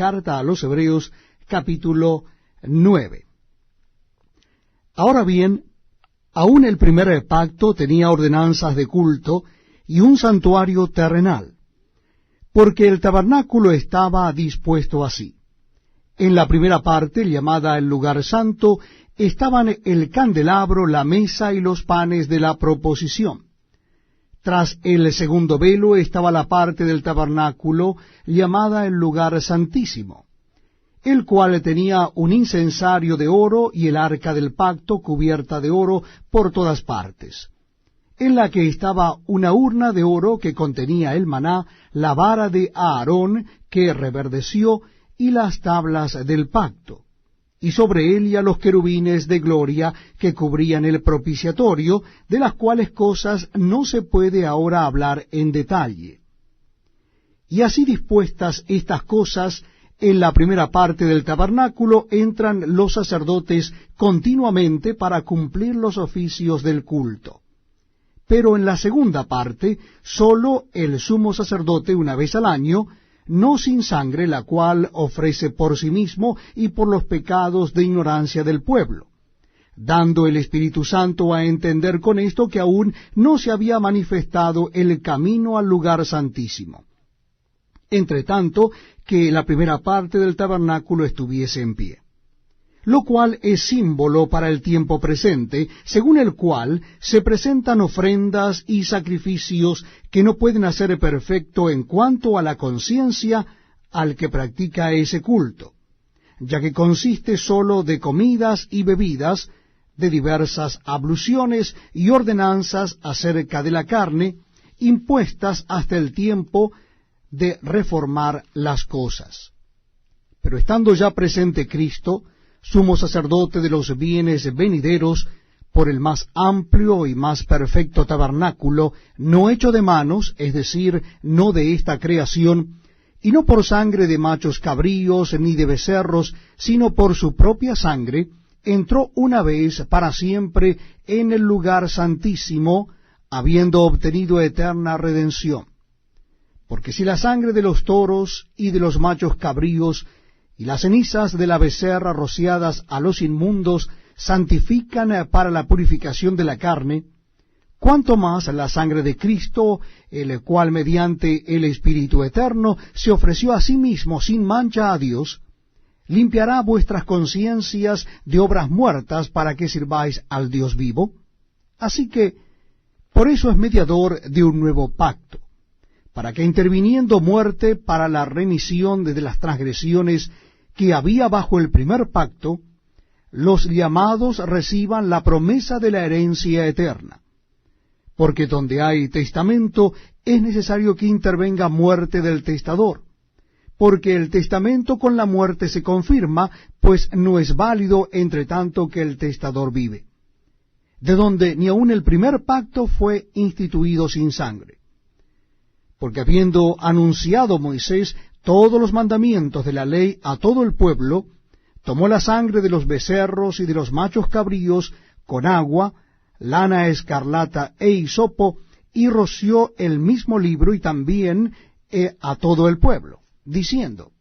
carta a los Hebreos, capítulo 9. Ahora bien, aún el primer pacto tenía ordenanzas de culto y un santuario terrenal, porque el tabernáculo estaba dispuesto así. En la primera parte, llamada el lugar santo, estaban el candelabro, la mesa y los panes de la proposición. Tras el segundo velo estaba la parte del tabernáculo, llamada el lugar santísimo, el cual tenía un incensario de oro y el arca del pacto cubierta de oro por todas partes, en la que estaba una urna de oro que contenía el maná, la vara de Aarón que reverdeció y las tablas del pacto, y sobre ella los querubines de gloria que cubrían el propiciatorio, de las cuales cosas no se puede ahora hablar en detalle. Y así dispuestas estas cosas, en la primera parte del tabernáculo entran los sacerdotes continuamente para cumplir los oficios del culto. Pero en la segunda parte, sólo el sumo sacerdote una vez al año, no sin sangre, la cual ofrece por sí mismo y por los pecados de ignorancia del pueblo, dando el Espíritu Santo a entender con esto que aún no se había manifestado el camino al lugar santísimo, entre tanto que la primera parte del tabernáculo estuviese en pie, lo cual es símbolo para el tiempo presente, según el cual se presentan ofrendas y sacrificios que no pueden hacer perfecto en cuanto a la conciencia al que practica ese culto, ya que consiste sólo de comidas y bebidas, de diversas abluciones y ordenanzas acerca de la carne, impuestas hasta el tiempo de reformar las cosas. Pero estando ya presente Cristo, sumo sacerdote de los bienes venideros, por el más amplio y más perfecto tabernáculo, no hecho de manos, es decir, no de esta creación, y no por sangre de machos cabríos ni de becerros, sino por su propia sangre, entró una vez para siempre en el lugar santísimo, habiendo obtenido eterna redención. Porque si la sangre de los toros y de los machos cabríos y las cenizas de la becerra rociadas a los inmundos santifican para la purificación de la carne, cuánto más la sangre de Cristo, el cual mediante el Espíritu Eterno se ofreció a sí mismo sin mancha a Dios, limpiará vuestras conciencias de obras muertas para que sirváis al Dios vivo. Así que, por eso es mediador de un nuevo pacto, para que interviniendo muerte para la remisión de las transgresiones que había bajo el primer pacto, los llamados reciban la promesa de la herencia eterna. Porque donde hay testamento es necesario que intervenga muerte del testador, porque el testamento con la muerte se confirma, pues no es válido entre tanto que el testador vive, de donde ni aun el primer pacto fue instituido sin sangre. Porque habiendo anunciado Moisés todos los mandamientos de la ley a todo el pueblo, tomó la sangre de los becerros y de los machos cabríos con agua, lana escarlata e hisopo, y roció el mismo libro y también a todo el pueblo, diciendo: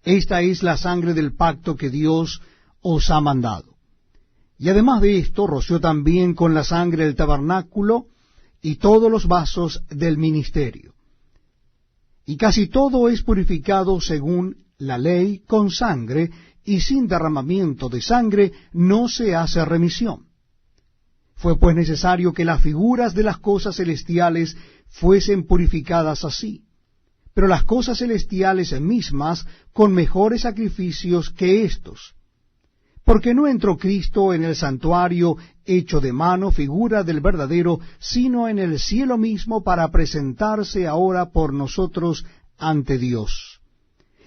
Esta es la sangre del pacto que Dios os ha mandado. Y además de esto, roció también con la sangre el tabernáculo y todos los vasos del ministerio. Y casi todo es purificado según la ley con sangre, y sin derramamiento de sangre no se hace remisión. Fue pues necesario que las figuras de las cosas celestiales fuesen purificadas así, pero las cosas celestiales mismas con mejores sacrificios que éstos. Porque no entró Cristo en el santuario hecho de mano, figura del verdadero, sino en el cielo mismo para presentarse ahora por nosotros ante Dios.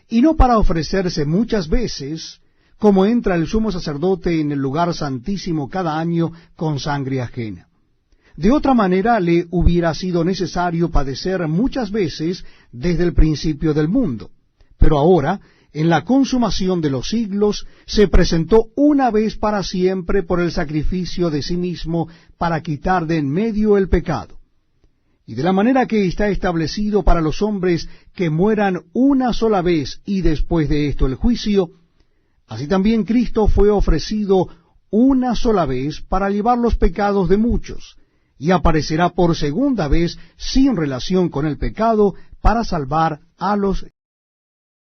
Y no para ofrecerse muchas veces, como entra el sumo sacerdote en el lugar santísimo cada año con sangre ajena. De otra manera le hubiera sido necesario padecer muchas veces desde el principio del mundo. Pero ahora, en la consumación de los siglos, se presentó una vez para siempre por el sacrificio de sí mismo para quitar de en medio el pecado. Y de la manera que está establecido para los hombres que mueran una sola vez y después de esto el juicio, así también Cristo fue ofrecido una sola vez para llevar los pecados de muchos, y aparecerá por segunda vez sin relación con el pecado para salvar a los